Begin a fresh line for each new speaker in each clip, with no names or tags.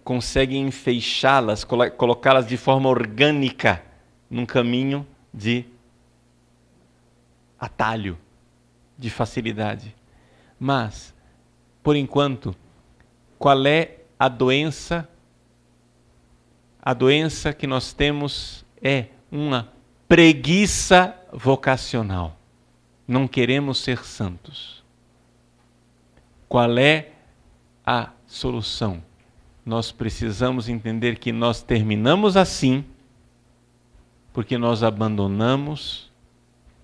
consegue enfeixá-las, colocá-las de forma orgânica num caminho de atalho, de facilidade. Mas, por enquanto, qual é a doença? A doença que nós temos é uma preguiça vocacional. Não queremos ser santos. Qual é a solução? Nós precisamos entender que nós terminamos assim porque nós abandonamos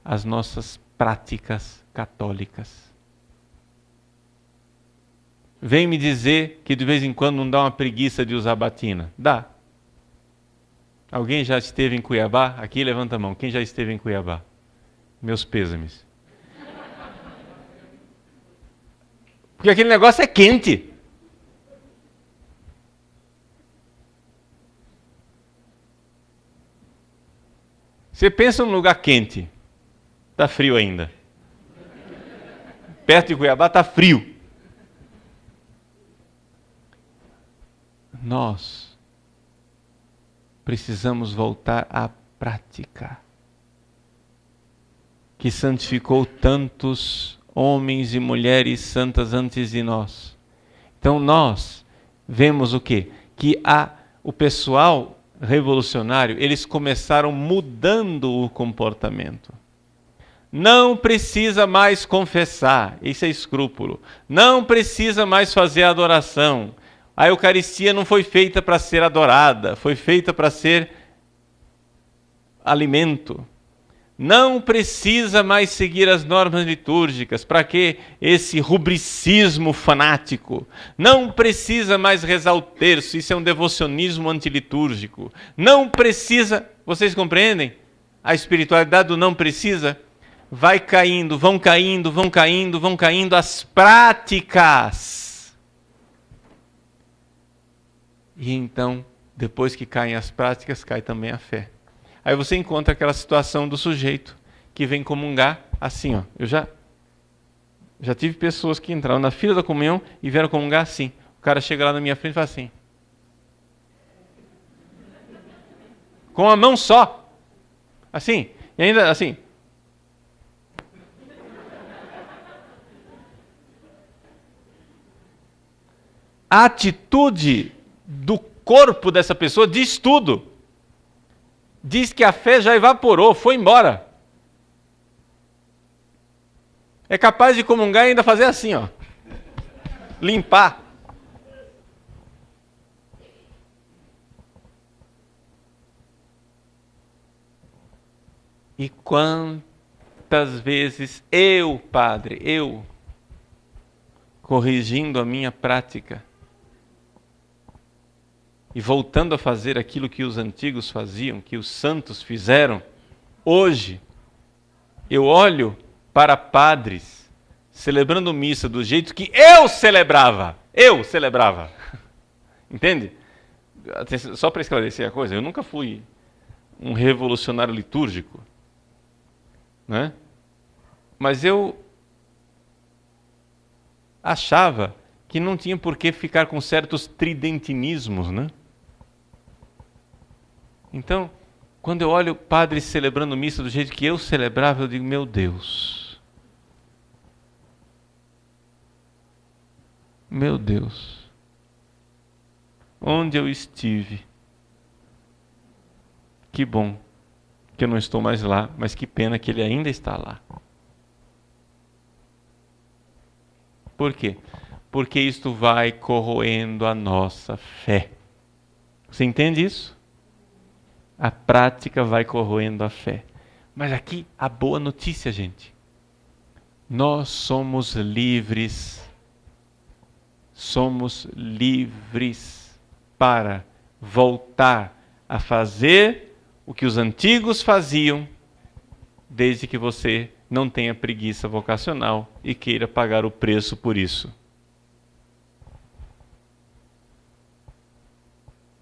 as nossas práticas católicas. Vem me dizer que de vez em quando não dá uma preguiça de usar batina. Dá. Alguém já esteve em Cuiabá? Aqui, levanta a mão. Quem já esteve em Cuiabá? Meus pêsames. Porque aquele negócio é quente. Você pensa num lugar quente. Está frio ainda. Perto de Cuiabá está frio. Nós precisamos voltar à prática que santificou tantos homens e mulheres santas antes de nós. Então nós vemos o quê? Que o pessoal revolucionário, eles começaram mudando o comportamento. Não precisa mais confessar, isso é escrúpulo. Não precisa mais fazer adoração. A Eucaristia não foi feita para ser adorada, foi feita para ser alimento. Não precisa mais seguir as normas litúrgicas. Para que esse rubricismo fanático? Não precisa mais rezar o terço, isso é um devocionismo antilitúrgico. Não precisa, vocês compreendem? A espiritualidade do não precisa vai caindo, vão caindo as práticas. E então, depois que caem as práticas, cai também a fé. Aí você encontra aquela situação do sujeito que vem comungar assim, ó. Eu já tive pessoas que entraram na fila da comunhão e vieram comungar assim. O cara chega lá na minha frente e fala assim. Com a mão só. Assim. E ainda assim. A atitude do corpo dessa pessoa diz tudo. Diz que a fé já evaporou, foi embora. É capaz de comungar e ainda fazer assim, ó. Limpar. E quantas vezes eu, padre, corrigindo a minha prática e voltando a fazer aquilo que os antigos faziam, que os santos fizeram, hoje eu olho para padres celebrando missa do jeito que eu celebrava. Entende? Só para esclarecer a coisa, eu nunca fui um revolucionário litúrgico, né? Mas eu achava que não tinha por que ficar com certos tridentinismos, né? Então, quando eu olho padres celebrando missa do jeito que eu celebrava, eu digo, meu Deus. Meu Deus. Onde eu estive? Que bom que eu não estou mais lá, mas que pena que ele ainda está lá. Por quê? Porque isto vai corroendo a nossa fé. Você entende isso? A prática vai corroendo a fé. Mas aqui a boa notícia, gente. Nós somos livres. Somos livres para voltar a fazer o que os antigos faziam, desde que você não tenha preguiça vocacional e queira pagar o preço por isso.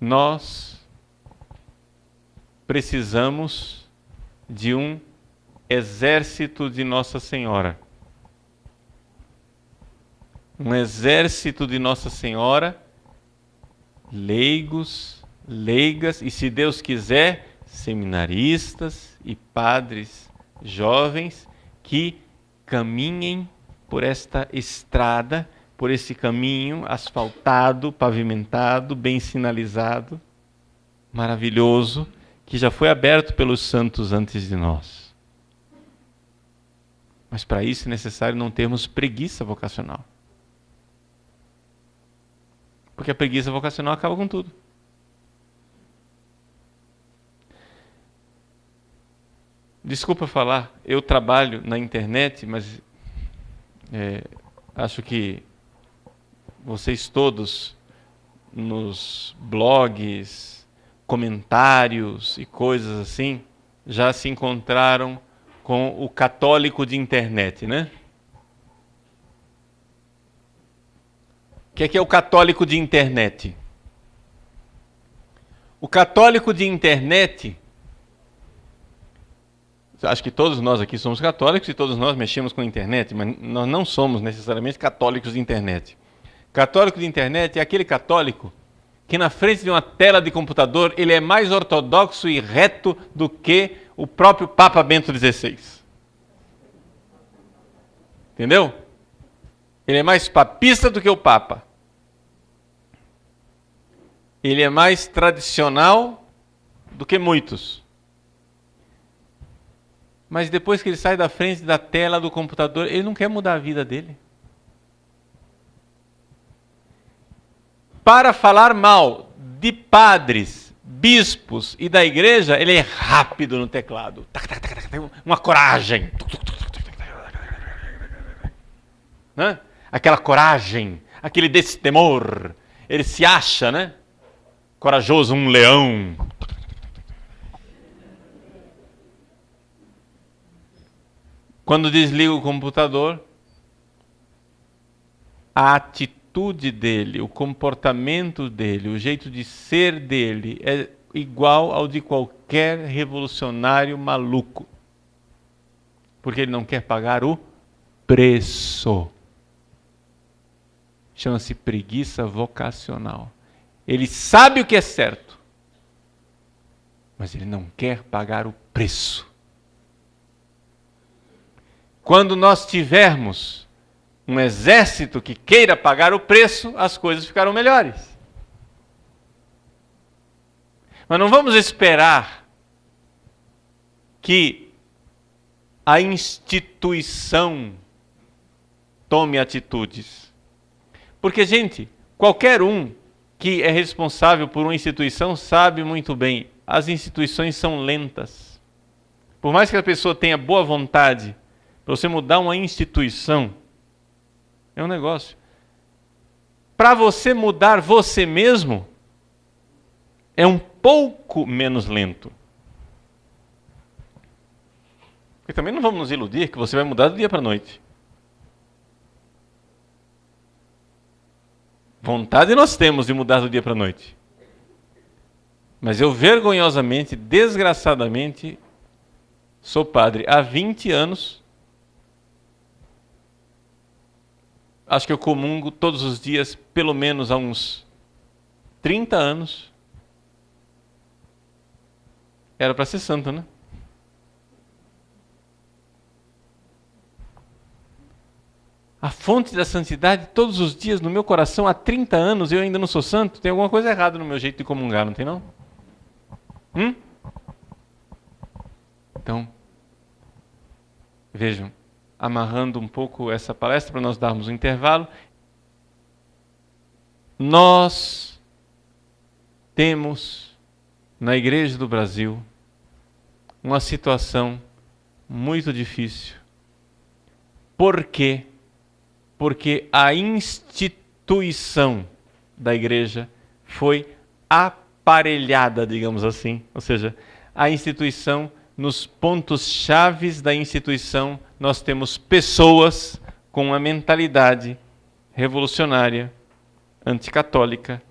Nós precisamos de um exército de Nossa Senhora. Um exército de Nossa Senhora, leigos, leigas e, se Deus quiser, seminaristas e padres jovens que caminhem por esta estrada, por esse caminho asfaltado, pavimentado, bem sinalizado, maravilhoso, que já foi aberto pelos santos antes de nós. Mas para isso é necessário não termos preguiça vocacional. Porque a preguiça vocacional acaba com tudo. Desculpa falar, eu trabalho na internet, mas acho que vocês todos, nos blogs, comentários e coisas assim, já se encontraram com o católico de internet, né? O que é o católico de internet? O católico de internet, acho que todos nós aqui somos católicos e todos nós mexemos com a internet, mas nós não somos necessariamente católicos de internet. Católico de internet é aquele católico que na frente de uma tela de computador ele é mais ortodoxo e reto do que o próprio Papa Bento XVI. Entendeu? Ele é mais papista do que o Papa. Ele é mais tradicional do que muitos. Mas depois que ele sai da frente da tela do computador, ele não quer mudar a vida dele. Para falar mal de padres, bispos e da igreja, ele é rápido no teclado. Uma coragem. Né? Aquela coragem, aquele destemor. Ele se acha, né? Corajoso, um leão. Quando desliga o computador, a atitude dele, o comportamento dele, o jeito de ser dele é igual ao de qualquer revolucionário maluco. Porque ele não quer pagar o preço. Chama-se preguiça vocacional. Ele sabe o que é certo, mas ele não quer pagar o preço. Quando nós tivermos um exército que queira pagar o preço, as coisas ficarão melhores. Mas não vamos esperar que a instituição tome atitudes. Porque, gente, qualquer um que é responsável por uma instituição sabe muito bem, as instituições são lentas. Por mais que a pessoa tenha boa vontade, para você mudar uma instituição, é um negócio. Para você mudar você mesmo, é um pouco menos lento. Porque também não vamos nos iludir que você vai mudar do dia para a noite. Vontade nós temos de mudar do dia para a noite. Mas eu vergonhosamente, desgraçadamente, sou padre há 20 anos. Acho que eu comungo todos os dias, pelo menos há uns 30 anos. Era para ser santo, né? A fonte da santidade todos os dias no meu coração há 30 anos, eu ainda não sou santo. Tem alguma coisa errada no meu jeito de comungar, não tem não? Então, vejam, amarrando um pouco essa palestra para nós darmos um intervalo, nós temos na Igreja do Brasil uma situação muito difícil. Por quê? Porque a instituição da igreja foi aparelhada, digamos assim. Ou seja, a instituição, nos pontos chaves da instituição, nós temos pessoas com uma mentalidade revolucionária, anticatólica,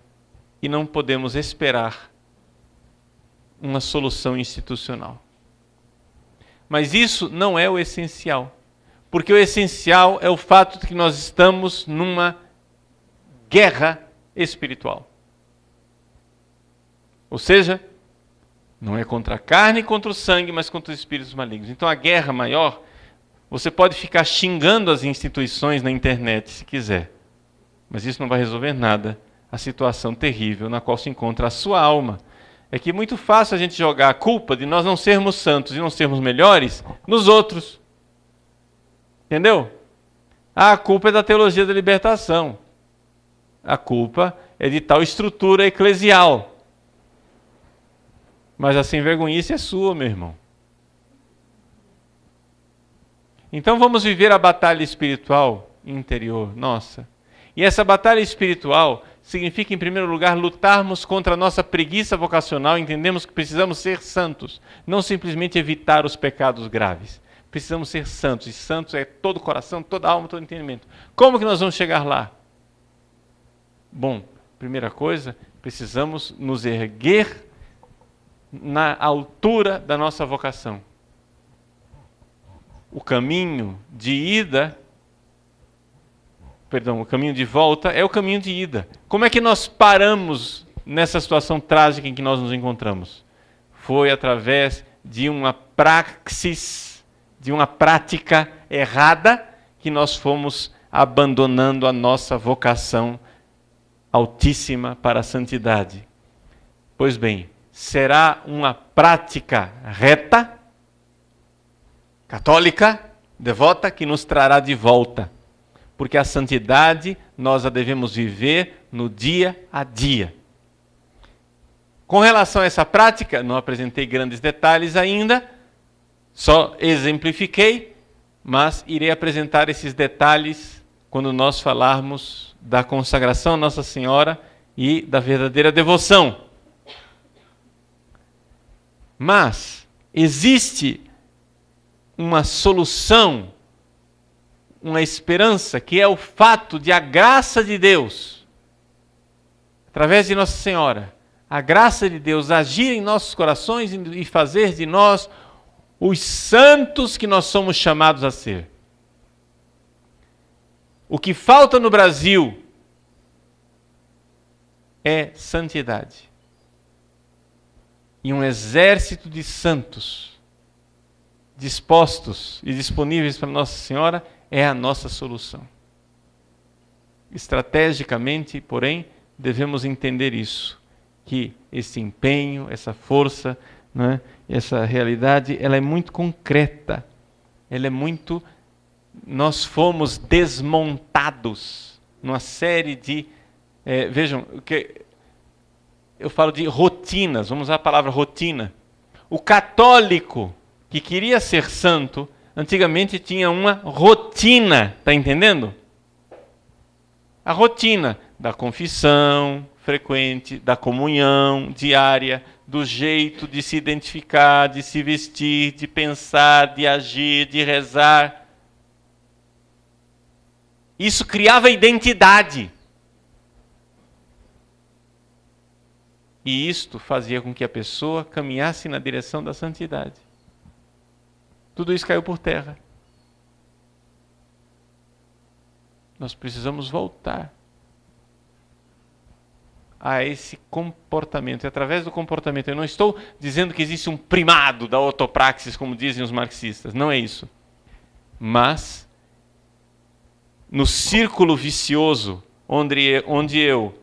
e não podemos esperar uma solução institucional. Mas isso não é o essencial. Porque o essencial é o fato de que nós estamos numa guerra espiritual. Ou seja, não é contra a carne e contra o sangue, mas contra os espíritos malignos. Então a guerra maior, você pode ficar xingando as instituições na internet se quiser, mas isso não vai resolver nada. A situação terrível na qual se encontra a sua alma. É que é muito fácil a gente jogar a culpa de nós não sermos santos e não sermos melhores nos outros. Entendeu? A culpa é da teologia da libertação. A culpa é de tal estrutura eclesial. Mas a sem-vergonhice é sua, meu irmão. Então vamos viver a batalha espiritual interior, nossa. E essa batalha espiritual significa, em primeiro lugar, lutarmos contra a nossa preguiça vocacional. Entendemos que precisamos ser santos, não simplesmente evitar os pecados graves. Precisamos ser santos, e santos é todo o coração, toda a alma, todo o entendimento. Como que nós vamos chegar lá? Bom, primeira coisa, precisamos nos erguer na altura da nossa vocação. O caminho de ida... o caminho de volta é o caminho de ida. Como é que nós paramos nessa situação trágica em que nós nos encontramos? Foi através de uma praxis, de uma prática errada, que nós fomos abandonando a nossa vocação altíssima para a santidade. Pois bem, será uma prática reta, católica, devota, que nos trará de volta. Porque a santidade nós a devemos viver no dia a dia. Com relação a essa prática, não apresentei grandes detalhes ainda, só exemplifiquei, mas irei apresentar esses detalhes quando nós falarmos da consagração a Nossa Senhora e da verdadeira devoção. Mas existe uma solução, uma esperança, que é o fato de a graça de Deus, através de Nossa Senhora, a graça de Deus agir em nossos corações e fazer de nós os santos que nós somos chamados a ser. O que falta no Brasil é santidade. E um exército de santos dispostos e disponíveis para Nossa Senhora é a nossa solução. Estrategicamente, porém, devemos entender isso, que esse empenho, essa força, né, essa realidade, ela é muito concreta, ela é muito... Nós fomos desmontados numa série de... vejam, eu falo de rotinas, vamos usar a palavra rotina. O católico que queria ser santo, antigamente tinha uma rotina, está entendendo? A rotina da confissão frequente, da comunhão diária, do jeito de se identificar, de se vestir, de pensar, de agir, de rezar. Isso criava identidade. E isto fazia com que a pessoa caminhasse na direção da santidade. Tudo isso caiu por terra. Nós precisamos voltar a esse comportamento. E através do comportamento, eu não estou dizendo que existe um primado da ortopraxis, como dizem os marxistas. Não é isso. Mas, no círculo vicioso, onde eu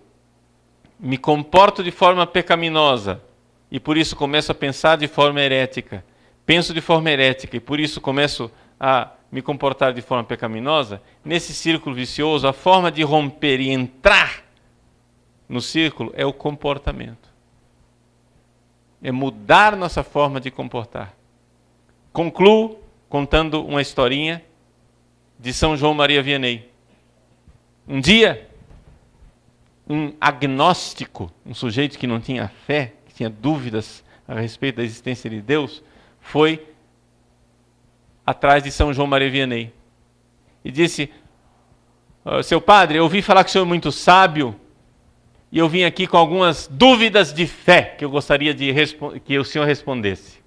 me comporto de forma pecaminosa e por isso começo a pensar de forma herética, penso de forma herética e por isso começo a me comportar de forma pecaminosa, nesse círculo vicioso, a forma de romper e entrar no círculo é o comportamento. É mudar nossa forma de comportar. Concluo contando uma historinha de São João Maria Vianney. Um dia, um agnóstico, um sujeito que não tinha fé, que tinha dúvidas a respeito da existência de Deus, foi atrás de São João Maria Vianney e disse: seu padre, eu ouvi falar que o senhor é muito sábio e eu vim aqui com algumas dúvidas de fé que eu gostaria de que o senhor respondesse.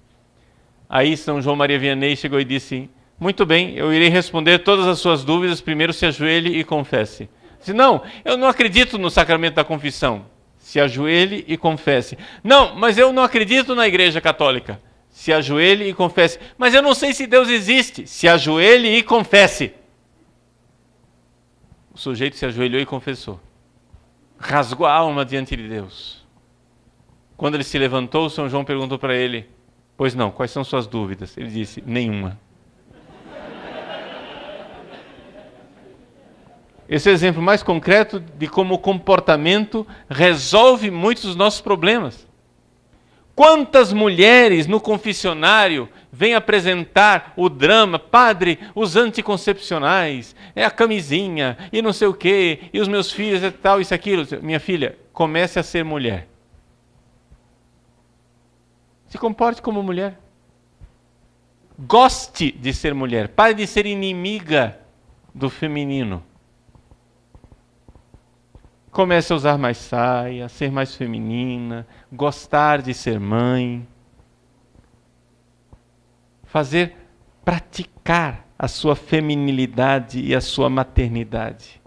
Aí São João Maria Vianney chegou e disse: muito bem, eu irei responder todas as suas dúvidas, primeiro se ajoelhe e confesse. Disse: não, eu não acredito no sacramento da confissão. Se ajoelhe e confesse. Não, mas eu não acredito na Igreja Católica. Se ajoelhe e confesse. Mas eu não sei se Deus existe. Se ajoelhe e confesse. O sujeito se ajoelhou e confessou. Rasgou a alma diante de Deus. Quando ele se levantou, São João perguntou para ele: pois não, quais são suas dúvidas? Ele disse: nenhuma. Esse é o exemplo mais concreto de como o comportamento resolve muitos dos nossos problemas. Quantas mulheres no confessionário vêm apresentar o drama: padre, os anticoncepcionais, é a camisinha, e não sei o quê, e os meus filhos, e tal, isso, aquilo. Minha filha, comece a ser mulher. Se comporte como mulher. Goste de ser mulher. Pare de ser inimiga do feminino. Comece a usar mais saia, ser mais feminina, gostar de ser mãe. Praticar a sua feminilidade e a sua maternidade.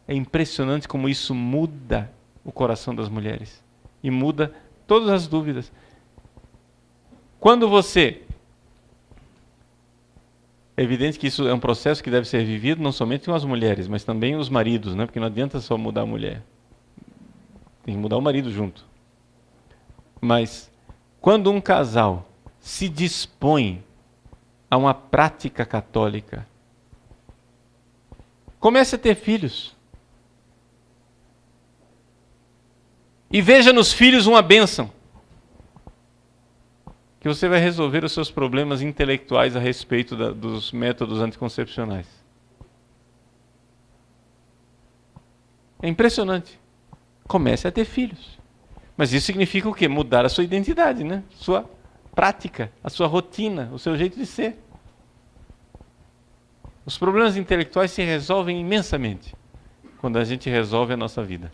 É impressionante como isso muda o coração das mulheres. E muda todas as dúvidas. Quando você... É evidente que isso é um processo que deve ser vivido não somente com as mulheres, mas também os maridos, né? Porque não adianta só mudar a mulher. Tem que mudar o marido junto. Mas quando um casal se dispõe a uma prática católica, comece a ter filhos. E veja nos filhos uma bênção. Que você vai resolver os seus problemas intelectuais a respeito dos métodos anticoncepcionais. É impressionante. Comece a ter filhos. Mas isso significa o quê? Mudar a sua identidade, né? Sua prática, a sua rotina, o seu jeito de ser. Os problemas intelectuais se resolvem imensamente quando a gente resolve a nossa vida.